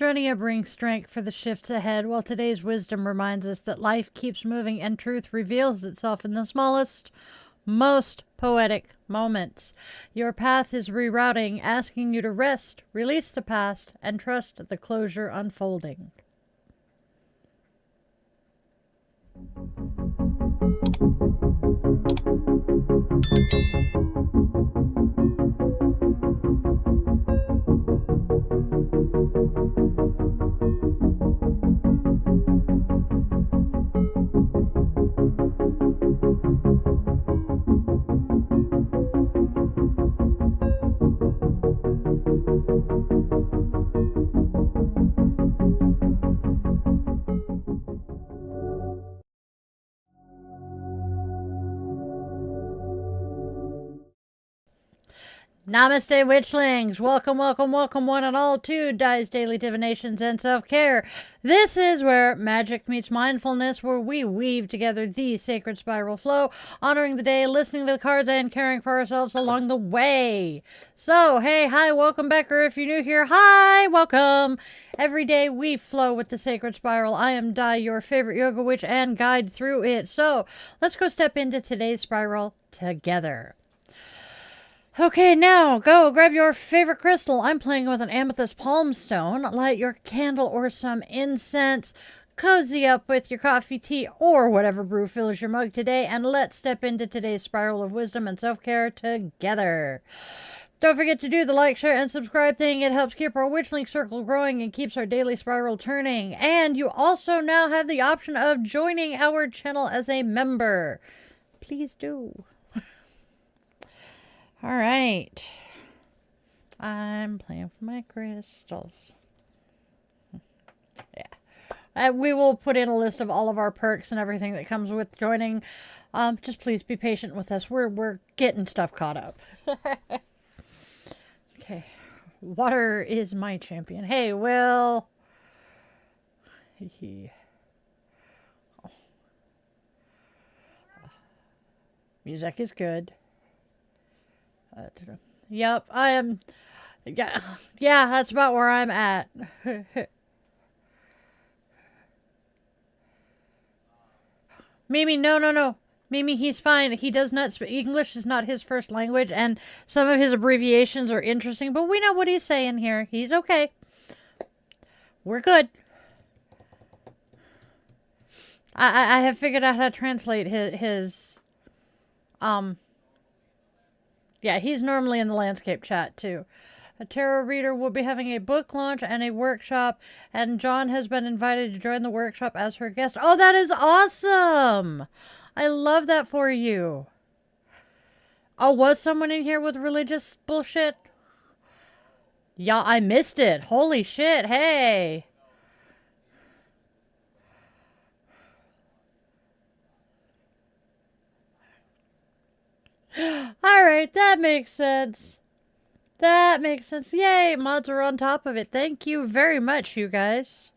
Journia brings strength for the shifts ahead, while today's wisdom reminds us that life keeps moving and truth reveals itself in the smallest, most poetic moments. Your path is rerouting, asking you to rest, release the past, and trust the closure unfolding. Namaste, Witchlings! Welcome, welcome, welcome, one and all, to Di's Daily Divinations and Self-Care. This is where magic meets mindfulness, where we weave together the sacred spiral flow, honoring the day, listening to the cards, and caring for ourselves along the way. So, hey, hi, welcome back, or if you're new here, hi, welcome! Every day we flow with the sacred spiral. I am Di, your favorite yoga witch, and guide through it. So, let's go step into today's spiral together. Okay, now go grab your favorite crystal. I'm playing with an amethyst palm stone. Light your candle or some incense. Cozy up with your coffee, tea, or whatever brew fills your mug today. And let's step into today's spiral of wisdom and self-care together. Don't forget to do the like, share, and subscribe thing. It helps keep our Witchling circle growing and keeps our daily spiral turning. And you also now have the option of joining our channel as a member. Please do. All right. I'm playing with my crystals. Yeah. We will put in a list of all of our perks and everything that comes with joining. Just please be patient with us. We're getting stuff caught up. Okay. Water is my champion. Hey, Will. Oh. Music is good. Yep, I am. Yeah, that's about where I'm at. Mimi, no. Mimi, he's fine. He does not speak English, is not his first language, and some of his abbreviations are interesting, but we know what he's saying here. He's okay. We're good. I have figured out how to translate his yeah, he's normally in the landscape chat, too. A tarot reader will be having a book launch and a workshop, and John has been invited to join the workshop as her guest. Oh, that is awesome! I love that for you. Oh, was someone in here with religious bullshit? Yeah, I missed it. Holy shit, hey! Alright, that makes sense. That makes sense. Yay, mods are on top of it. Thank you very much, you guys.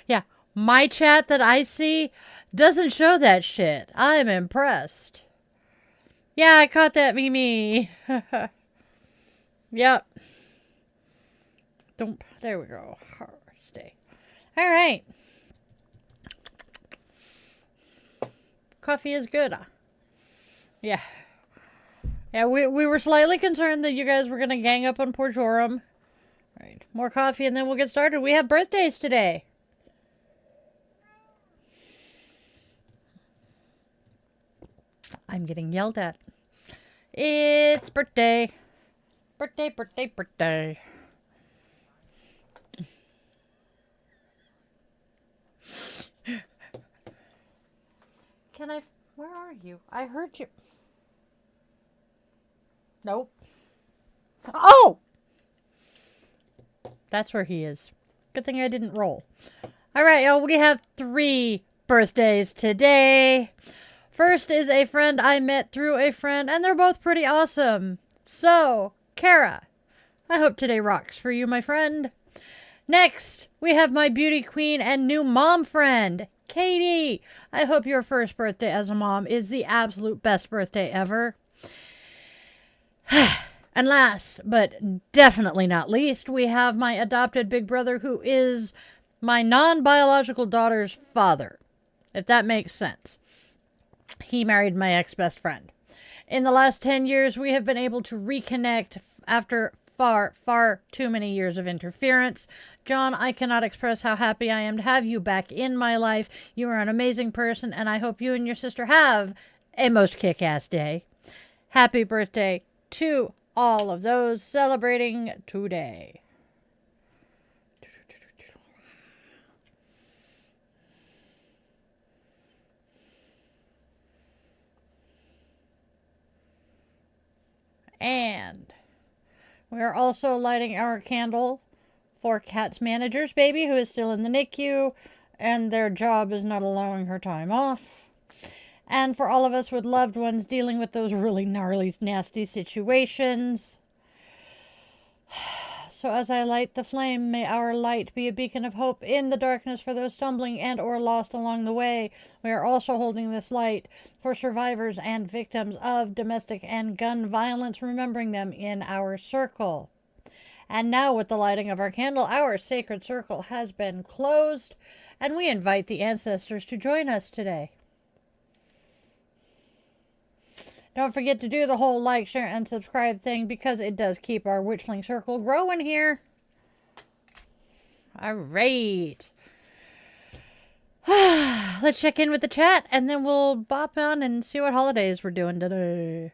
Yeah, my chat that I see doesn't show that shit. I'm impressed. Yeah, I caught that, Mimi. Yep. Don't. There we go. Stay. Alright. Coffee is good. Yeah. Yeah, we were slightly concerned that you guys were going to gang up on poor Joram. All right, more coffee and then we'll get started. We have birthdays today. I'm getting yelled at. It's birthday. Birthday. Can I... Where are you? I heard you. Nope. Oh! That's where he is. Good thing I didn't roll. Alright, y'all. We have 3 birthdays today. First is a friend I met through a friend, and they're both pretty awesome. So, Kara, I hope today rocks for you, my friend. Next, we have my beauty queen and new mom friend, Katie. I hope your first birthday as a mom is the absolute best birthday ever. And last, but definitely not least, we have my adopted big brother, who is my non-biological daughter's father, if that makes sense. He married my ex-best friend. In the last 10 years, we have been able to reconnect after far, far too many years of interference. John, I cannot express how happy I am to have you back in my life. You are an amazing person, and I hope you and your sister have a most kick-ass day. Happy birthday to all of those celebrating today. And we are also lighting our candle for Kat's manager's baby, who is still in the NICU, and their job is not allowing her time off. And for all of us with loved ones dealing with those really gnarly, nasty situations. So as I light the flame, may our light be a beacon of hope in the darkness for those stumbling and or lost along the way. We are also holding this light for survivors and victims of domestic and gun violence, remembering them in our circle. And now with the lighting of our candle, our sacred circle has been closed, and we invite the ancestors to join us today. Don't forget to do the whole like, share, and subscribe thing, because it does keep our Witchling circle growing here. All right. Let's check in with the chat, and then we'll bop on and see what holidays we're doing today.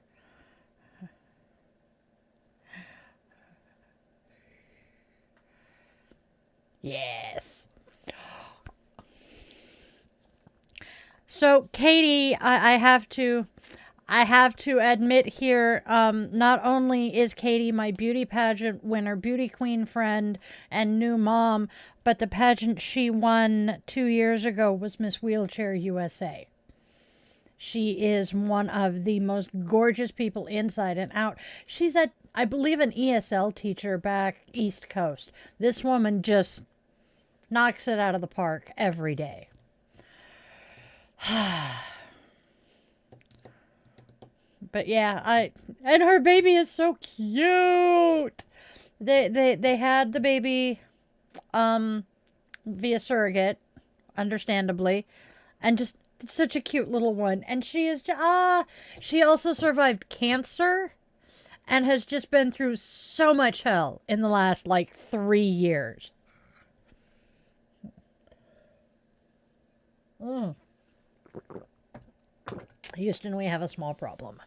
Yes. So, Katie, I have to admit here, not only is Katie my beauty pageant winner, beauty queen friend, and new mom, but the pageant she won 2 years ago was Miss Wheelchair USA. She is one of the most gorgeous people inside and out. She's I believe, an ESL teacher back East Coast. This woman just knocks it out of the park every day. But yeah, and her baby is so cute. They had the baby via surrogate, understandably, and just such a cute little one. And she also survived cancer and has just been through so much hell in the last 3 years. Houston, we have a small problem.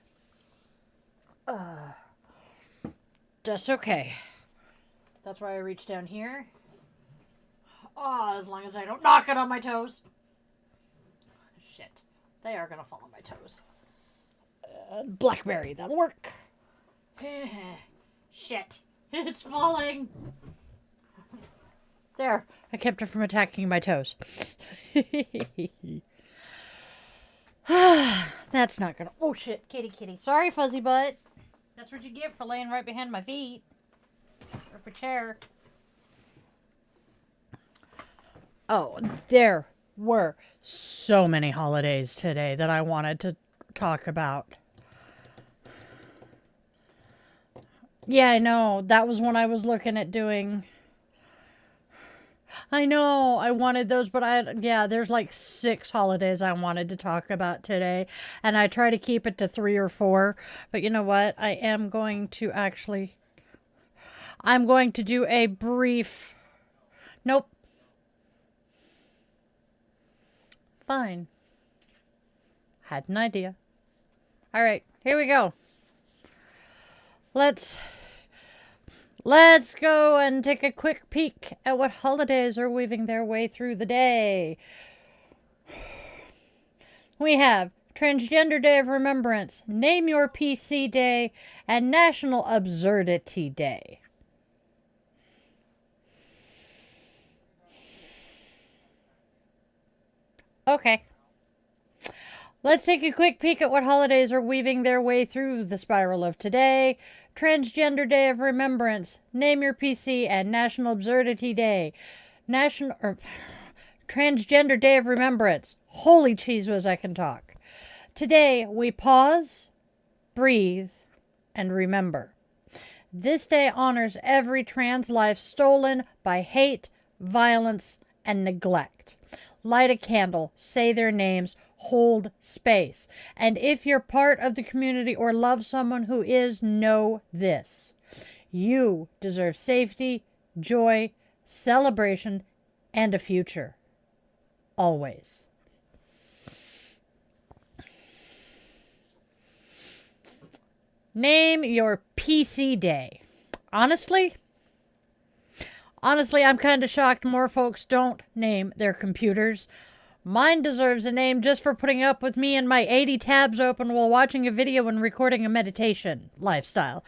That's okay. That's why I reach down here. As long as I don't knock it on my toes. Shit. They are gonna fall on my toes. Blackberry, that'll work. Shit. It's falling. There. I kept it from attacking my toes. That's not gonna... Oh, shit. Kitty. Sorry, fuzzy butt. That's what you get for laying right behind my feet. Or a chair. Oh, there were so many holidays today that I wanted to talk about. Yeah, I know. That was when I was looking at doing... I know, I wanted those, but there's 6 holidays I wanted to talk about today, and I try to keep it to 3 or 4, but you know what, I'm going to do a brief, nope, fine, had an idea. All right, here we go. Let's go and take a quick peek at what holidays are weaving their way through the day. We have Transgender Day of Remembrance, Name Your PC Day, and National Absurdity Day. Okay. Let's take a quick peek at what holidays are weaving their way through the spiral of today. Transgender Day of Remembrance, Name Your PC, and National Absurdity Day. Transgender Day of Remembrance. Holy cheese whiz, I can talk. Today, we pause, breathe, and remember. This day honors every trans life stolen by hate, violence, and neglect. Light a candle, say their names, hold space. And if you're part of the community or love someone who is, know this. You deserve safety, joy, celebration, and a future. Always. Name your PC day. Honestly, I'm kind of shocked more folks don't name their computers. Mine deserves a name just for putting up with me and my 80 tabs open while watching a video and recording a meditation lifestyle.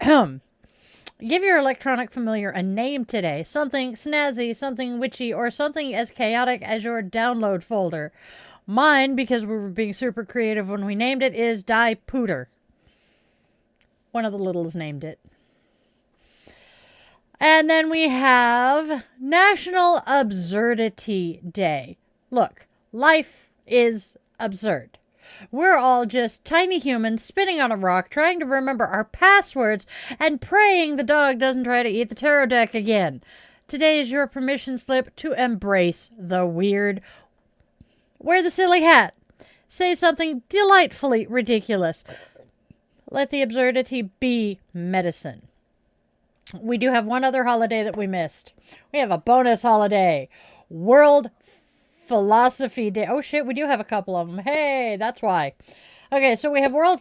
Give your electronic familiar a name today. Something snazzy, something witchy, or something as chaotic as your download folder. Mine, because we were being super creative when we named it, is Die Pooter. One of the littles named it. And then we have National Absurdity Day. Look, life is absurd. We're all just tiny humans spinning on a rock, trying to remember our passwords and praying the dog doesn't try to eat the tarot deck again. Today is your permission slip to embrace the weird. Wear the silly hat. Say something delightfully ridiculous. Let the absurdity be medicine. We do have one other holiday that we missed. We have a bonus holiday. World Philosophy Day. Oh shit, we do have a couple of them. Hey, that's why. Okay, so we have World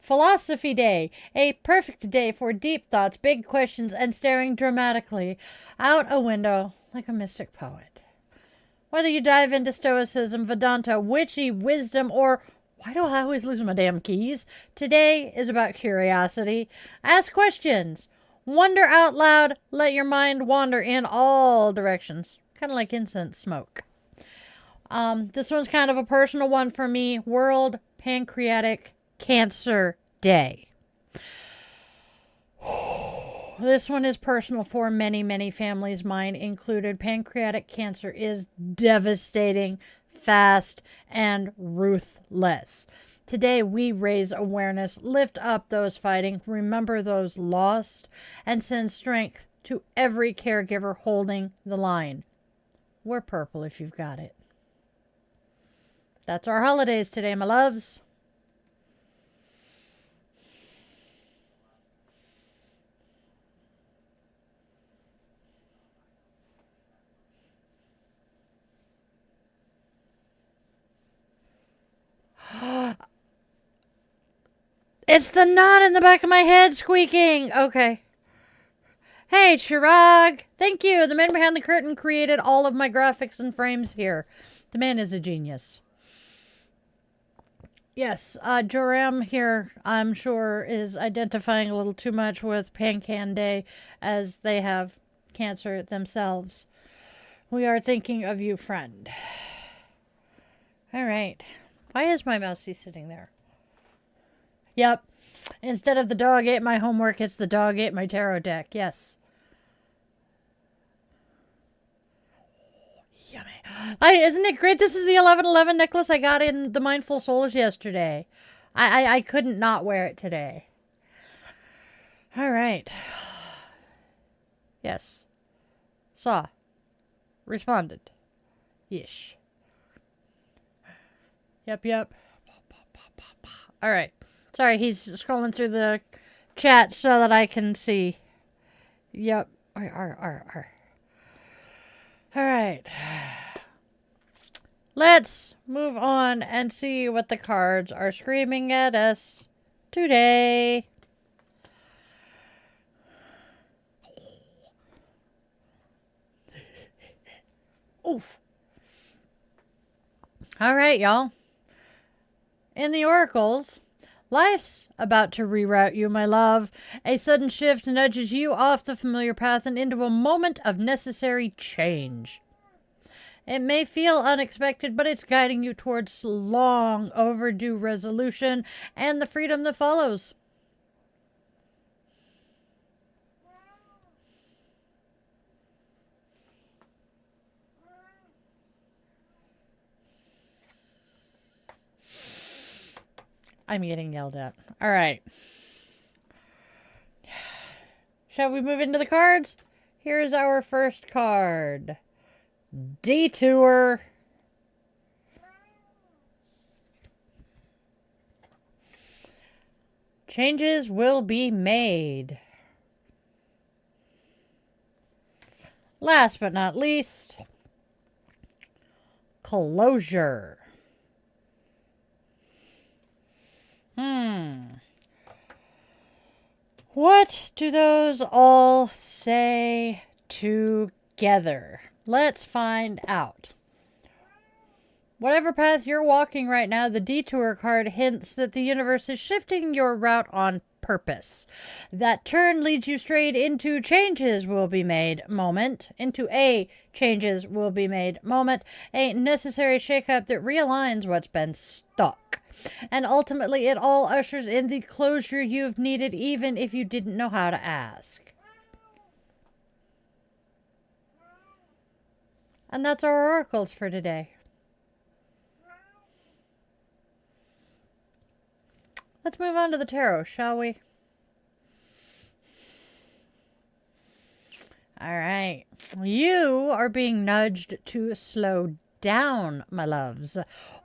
Philosophy Day. A perfect day for deep thoughts, big questions, and staring dramatically out a window like a mystic poet. Whether you dive into Stoicism, Vedanta, witchy wisdom, or why do I always lose my damn keys? Today is about curiosity. Ask questions. Wonder out loud. Let your mind wander in all directions. Kind of like incense smoke. This one's kind of a personal one for me. World Pancreatic Cancer Day. This one is personal for many, many families, mine included. Pancreatic cancer is devastating, fast, and ruthless. Today, we raise awareness, lift up those fighting, remember those lost, and send strength to every caregiver holding the line. Wear purple if you've got it. That's our holidays today, my loves. It's the knot in the back of my head squeaking. Okay. Hey, Chirag. Thank you. The man behind the curtain created all of my graphics and frames here. The man is a genius. Yes, Joram here, I'm sure, is identifying a little too much with Pancan Day as they have cancer themselves. We are thinking of you, friend. All right. Why is my mousey sitting there? Yep. Instead of the dog ate my homework, it's the dog ate my tarot deck. Yes. Yummy. Isn't it great? This is the 1111 necklace I got in the Mindful Souls yesterday. I couldn't not wear it today. All right. Yes. Saw. Responded. Yeesh. Yep. All right. Sorry, he's scrolling through the chat so that I can see. Yep. All right. Let's move on and see what the cards are screaming at us today. Oof. All right, y'all. In the oracles, life's about to reroute you, my love. A sudden shift nudges you off the familiar path and into a moment of necessary change. It may feel unexpected, but it's guiding you towards long overdue resolution and the freedom that follows. I'm getting yelled at. All right. Shall we move into the cards? Here is our first card. Detour. Changes will be made. Last but not least, closure. What do those all say together? Let's find out. Whatever path you're walking right now, the detour card hints that the universe is shifting your route on purpose. That turn leads you straight into changes will be made moment, into a changes will be made moment, a necessary shakeup that realigns what's been stuck. And ultimately, it all ushers in the closure you've needed, even if you didn't know how to ask. And that's our oracles for today. Let's move on to the tarot, shall we? All right. You are being nudged to slow down, my loves.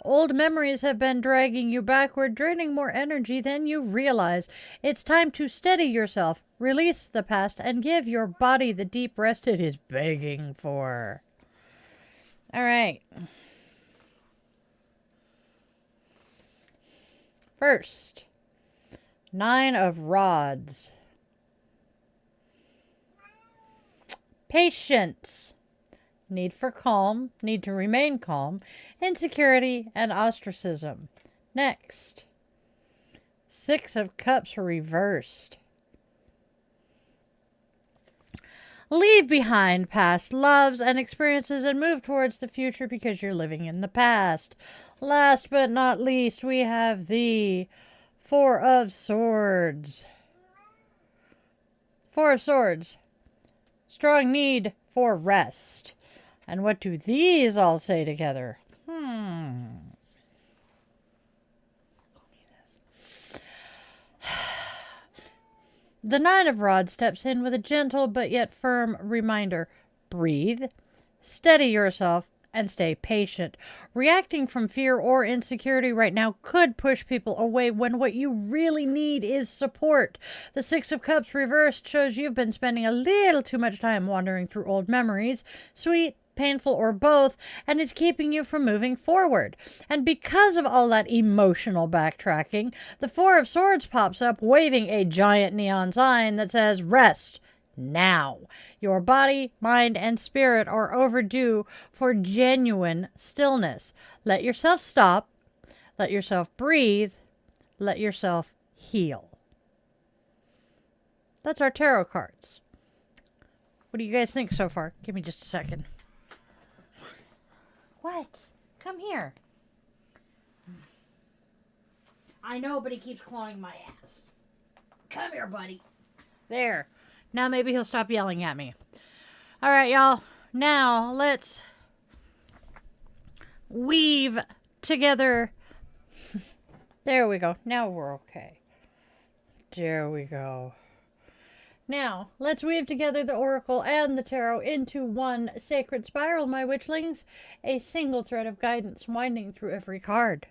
Old memories have been dragging you backward, draining more energy than you realize. It's time to steady yourself, release the past, and give your body the deep rest it is begging for. All right. First, 9 of Rods. Patience. Need for calm. Need to remain calm. Insecurity and ostracism. Next, 6 of Cups reversed. Leave behind past loves and experiences and move towards the future because you're living in the past. Last but not least, we have the 4 of Swords. 4 of Swords. Strong need for rest. And what do these all say together? The 9 of Rods steps in with a gentle but yet firm reminder. Breathe, steady yourself, and stay patient. Reacting from fear or insecurity right now could push people away when what you really need is support. The 6 of Cups reversed shows you've been spending a little too much time wandering through old memories, sweet, painful, or both, and it's keeping you from moving forward. And because of all that emotional backtracking, the 4 of Swords pops up waving a giant neon sign that says rest now. Your body, mind, and spirit are overdue for genuine stillness. Let yourself stop. Let yourself breathe. Let yourself heal. That's our tarot cards. What do you guys think so far? Give me just a second. What? Come here. I know, but he keeps clawing my ass. Come here, buddy. There. Now maybe he'll stop yelling at me. All right, y'all. Now let's weave together. There we go. Now we're okay. There we go. Now, let's weave together the oracle and the tarot into one sacred spiral, my witchlings. A single thread of guidance winding through every card.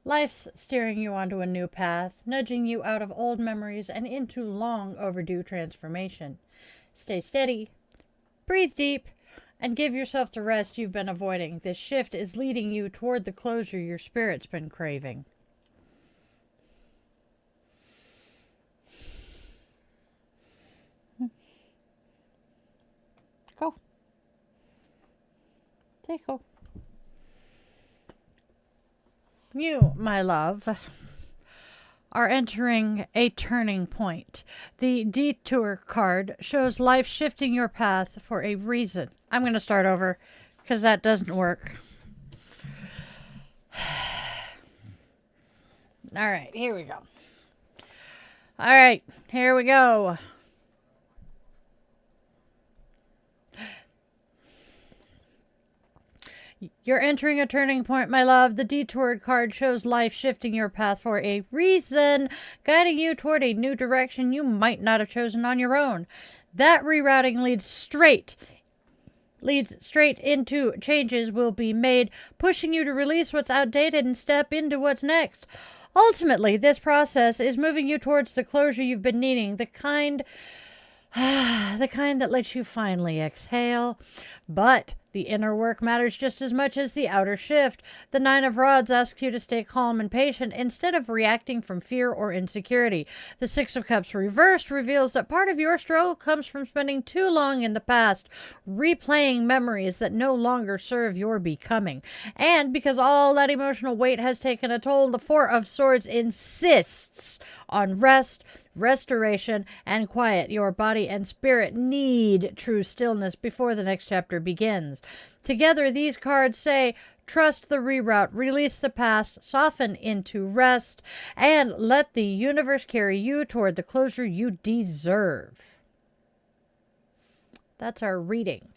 Life's steering you onto a new path, nudging you out of old memories and into long overdue transformation. Stay steady, breathe deep, and give yourself the rest you've been avoiding. This shift is leading you toward the closure your spirit's been craving. Go. Go. You, my love, are entering a turning point. The detour card shows life shifting your path for a reason. I'm going to start over because that doesn't work. All right, here we go. All right, here we go. You're entering a turning point, my love. The detoured card shows life shifting your path for a reason, guiding you toward a new direction you might not have chosen on your own. That rerouting leads straight into changes will be made, pushing you to release what's outdated and step into what's next. Ultimately, this process is moving you towards the closure you've been needing, the kind that lets you finally exhale. But the inner work matters just as much as the outer shift. The Nine of Rods asks you to stay calm and patient instead of reacting from fear or insecurity. The Six of Cups reversed reveals that part of your struggle comes from spending too long in the past, replaying memories that no longer serve your becoming. And because all that emotional weight has taken a toll, the Four of Swords insists on rest, restoration, and quiet. Your body and spirit need true stillness before the next chapter begins. Together, these cards say, trust the reroute, release the past, soften into rest, and let the universe carry you toward the closure you deserve. That's our reading.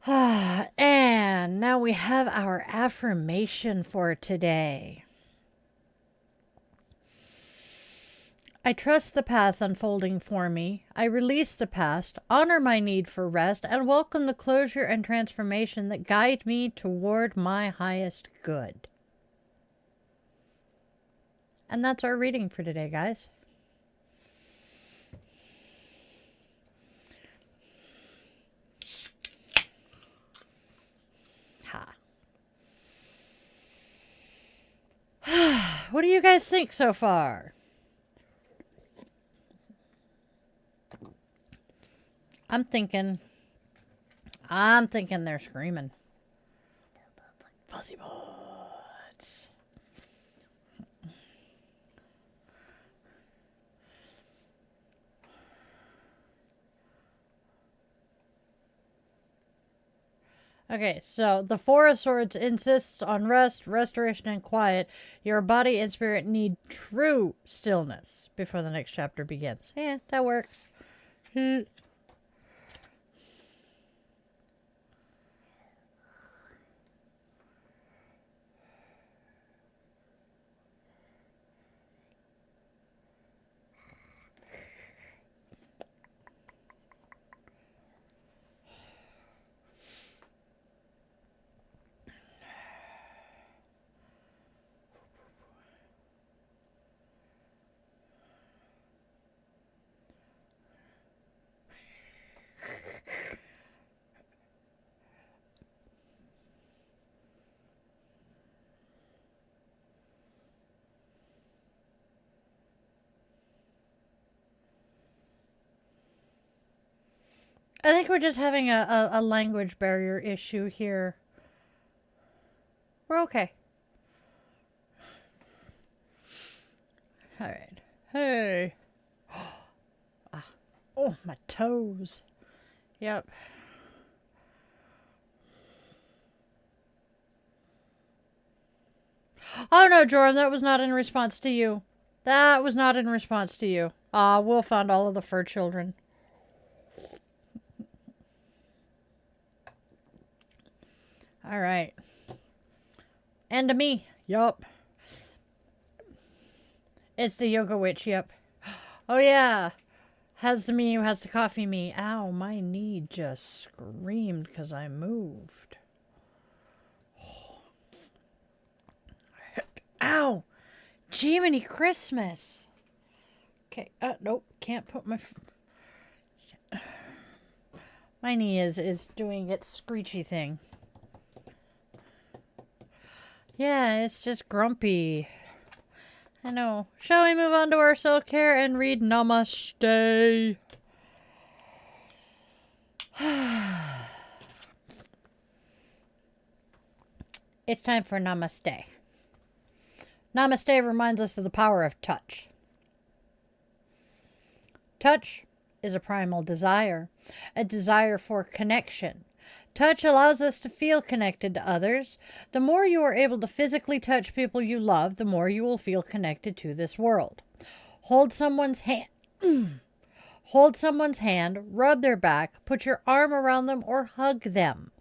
And now we have our affirmation for today. I trust the path unfolding for me. I release the past, honor my need for rest, and welcome the closure and transformation that guide me toward my highest good. And that's our reading for today, guys. What do you guys think so far? I'm thinking they're screaming. Fuzzy buds. Okay, so the Four of Swords insists on rest, restoration, and quiet. Your body and spirit need true stillness before the next chapter begins. Yeah, that works. I think we're just having a language barrier issue here. We're okay. All right. Hey. Oh, my toes. Yep. Oh, no, Jordan, that was not in response to you. That was not in response to you. Will found all of the fur children. All right. And to me. Yup. It's the yoga witch. Yep. Oh, yeah. Has the me who has the coffee me. Ow, my knee just screamed because I moved. Ow. Jiminy Christmas. Okay. Nope. Can't put my... My knee is doing its screechy thing. Yeah, it's just grumpy. I know. Shall we move on to our self-care and read Namaste? It's time for Namaste. Namaste reminds us of the power of touch. Touch is a primal desire, a desire for connection. Touch allows us to feel connected to others. The more you are able to physically touch people you love, the more you will feel connected to this world. Hold someone's hand. Hold someone's hand, rub their back, put your arm around them, or hug them.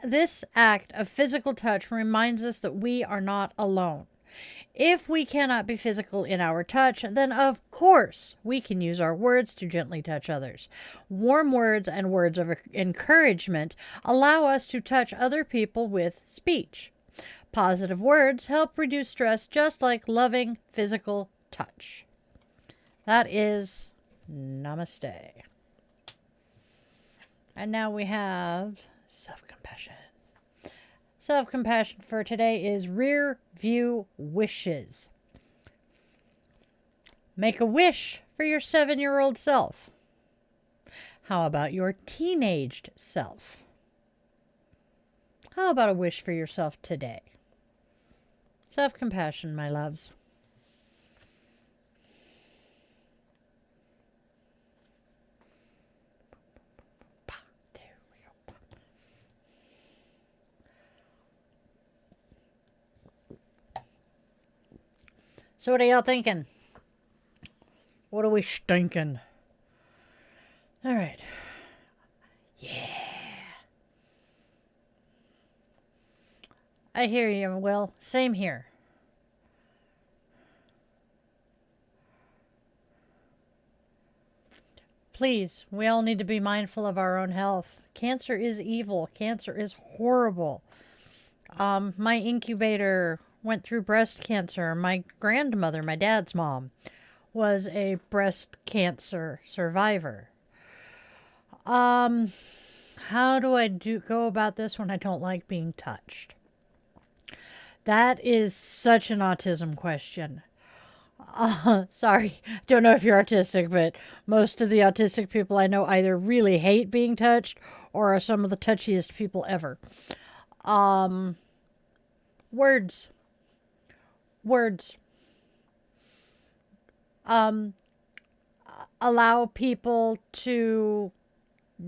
This act of physical touch reminds us that we are not alone. If we cannot be physical in our touch, then of course we can use our words to gently touch others. Warm words and words of encouragement allow us to touch other people with speech. Positive words help reduce stress just like loving physical touch. That is Namaste. And now we have self-compassion. Self-compassion for today is rear view wishes. Make a wish for your 7-year-old self. How about your teenaged self? How about a wish for yourself today? Self-compassion, my loves. So what are y'all thinking? What are we stinking? All right. Yeah. I hear you, Will. Same here. Please, we all need to be mindful of our own health. Cancer is evil. Cancer is horrible. My incubator went through breast cancer. My grandmother, my dad's mom, was a breast cancer survivor. How do I go about this when I don't like being touched? That is such an autism question. Sorry, don't know if you're autistic, but most of the autistic people I know either really hate being touched or are some of the touchiest people ever. Words. Allow people to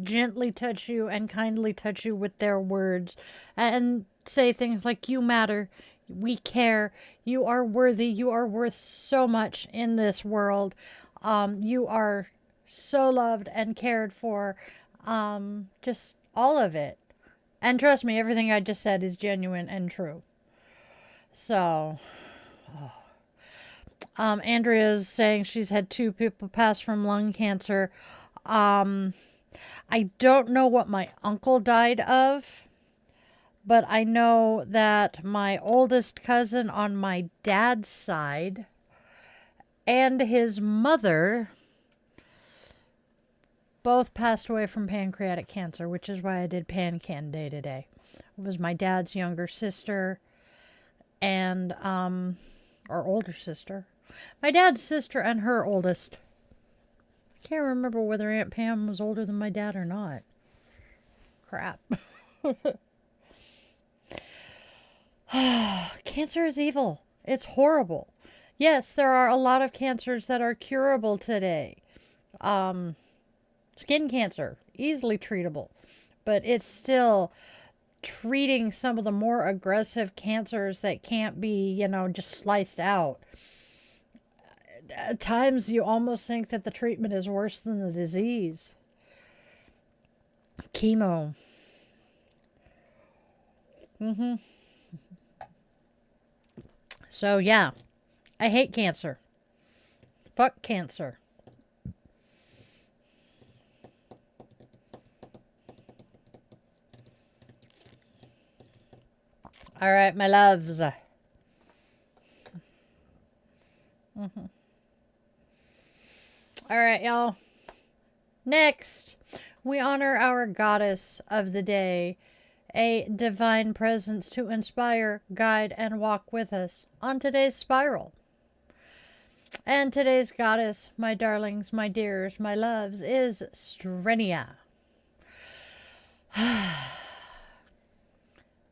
gently touch you and kindly touch you with their words and say things like, you matter, we care, you are worthy, you are worth so much in this world, you are so loved and cared for, just all of it. And trust me, everything I just said is genuine and true. So, Andrea's saying she's had 2 people pass from lung cancer. I don't know what my uncle died of, but I know that my oldest cousin on my dad's side and his mother both passed away from pancreatic cancer, which is why I did Pan-Can Day today. It was my dad's younger sister and, or older sister. My dad's sister and her oldest. I can't remember whether Aunt Pam was older than my dad or not. Crap. Cancer is evil. It's horrible. Yes, there are a lot of cancers that are curable today. Skin cancer, easily treatable. But it's still treating some of the more aggressive cancers that can't be, just sliced out. At times you almost think that the treatment is worse than the disease. Chemo. So yeah, I hate cancer. Fuck cancer. All right, my loves. All right, y'all. Next, we honor our goddess of the day, a divine presence to inspire, guide, and walk with us on today's spiral. And today's goddess, my darlings, my dears, my loves, is Strenia.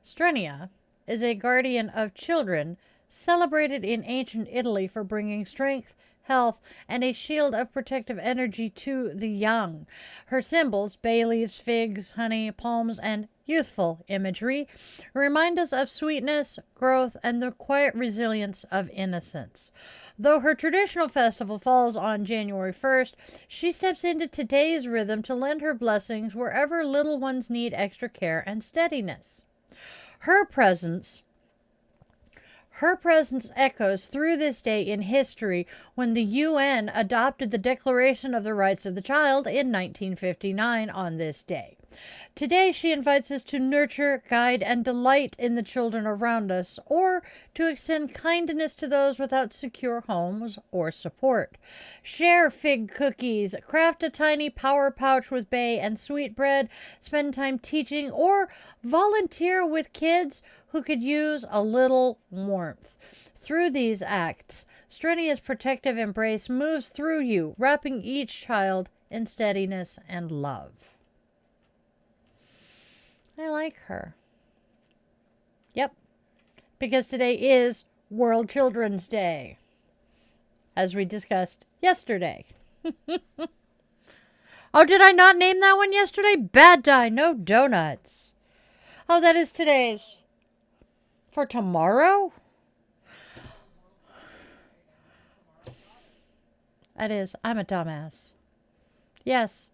Strenia is a guardian of children celebrated in ancient Italy for bringing strength, health, and a shield of protective energy to the young. Her symbols, bay leaves, figs, honey, palms, and youthful imagery, remind us of sweetness, growth, and the quiet resilience of innocence. Though her traditional festival falls on January 1st, she steps into today's rhythm to lend her blessings wherever little ones need extra care and steadiness. Her presence echoes through this day in history when the UN adopted the Declaration of the Rights of the Child in 1959 on this day. Today, she invites us to nurture, guide, and delight in the children around us, or to extend kindness to those without secure homes or support. Share fig cookies, craft a tiny power pouch with bay and sweetbread, spend time teaching, or volunteer with kids who could use a little warmth. Through these acts, Strenia's protective embrace moves through you, wrapping each child in steadiness and love. I like her. Yep, because today is World Children's Day, as we discussed yesterday. Oh, did I not name that one yesterday? Bad die, no donuts. Oh, that is today's. For tomorrow? That is. I'm a dumbass. Yes.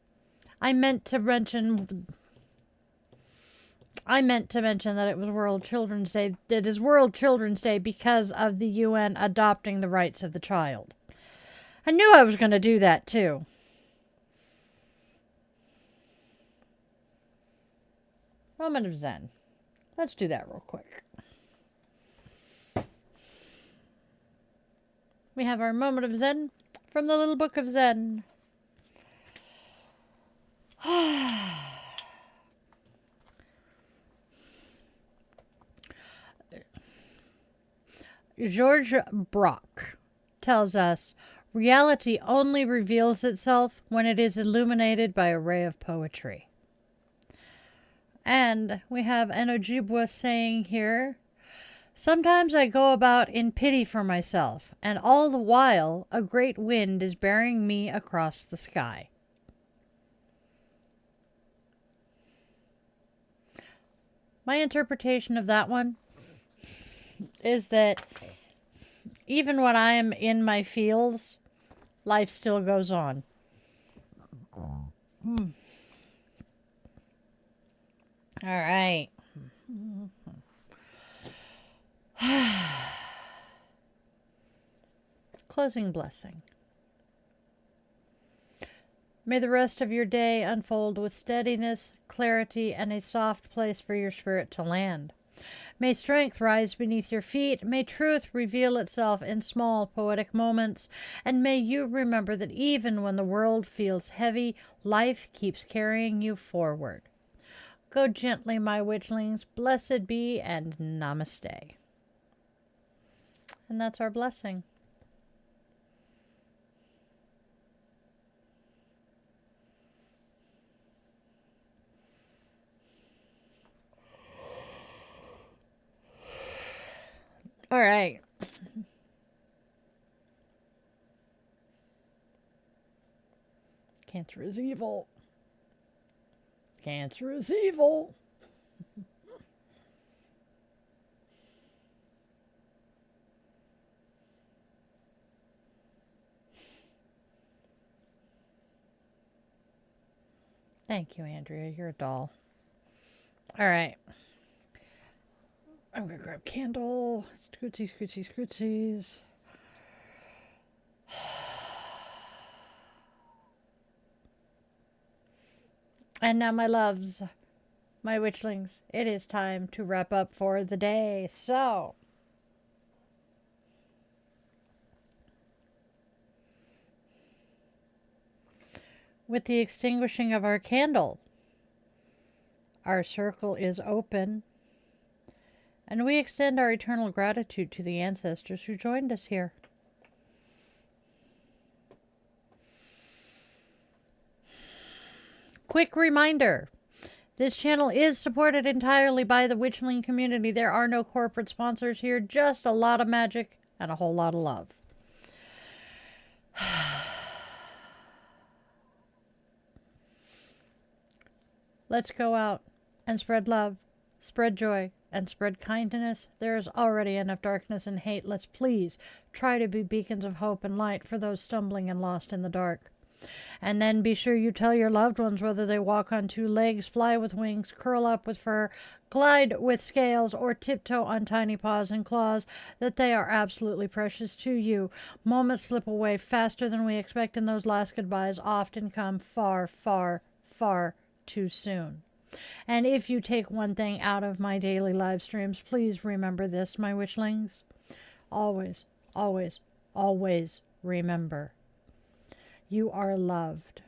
I meant to mention that it was World Children's Day. It is World Children's Day because of the UN adopting the rights of the child. I knew I was going to do that too. Moment of Zen. Let's do that real quick. We have our moment of Zen from the Little Book of Zen. George Brock tells us, reality only reveals itself when it is illuminated by a ray of poetry. And we have an Ojibwa saying here, sometimes I go about in pity for myself, and all the while a great wind is bearing me across the sky. My interpretation of that one is that even when I am in my fields, life still goes on. All right. Closing blessing. May the rest of your day unfold with steadiness, clarity, and a soft place for your spirit to land. May strength rise beneath your feet. May truth reveal itself in small poetic moments. And may you remember that even when the world feels heavy, life keeps carrying you forward. Go gently, my witchlings. Blessed be, and namaste. And that's our blessing. All right. Cancer is evil. Cancer is evil. Thank you, Andrea. You're a doll. All right. I'm going to grab a candle. Scootsies, scootsies, scootsies. And now, my loves, my witchlings, it is time to wrap up for the day. So, with the extinguishing of our candle, our circle is open. And we extend our eternal gratitude to the ancestors who joined us here. Quick reminder This channel is supported entirely by the Witchling community. There are no corporate sponsors here, just a lot of magic and a whole lot of love. Let's go out and spread love, spread joy, and spread kindness. There is already enough darkness and hate. Let's please try to be beacons of hope and light for those stumbling and lost in the dark. And then be sure you tell your loved ones, whether they walk on two legs, fly with wings, curl up with fur, glide with scales, or tiptoe on tiny paws and claws, that they are absolutely precious to you. Moments slip away faster than we expect, and those last goodbyes often come far, far, far too soon. And if you take one thing out of my daily live streams, please remember this, my witchlings. Always, always, always remember. You are loved.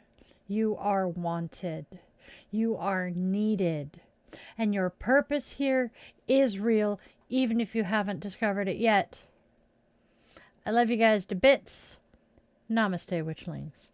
You are wanted. You are needed. And your purpose here is real, even if you haven't discovered it yet. I love you guys to bits. Namaste, witchlings.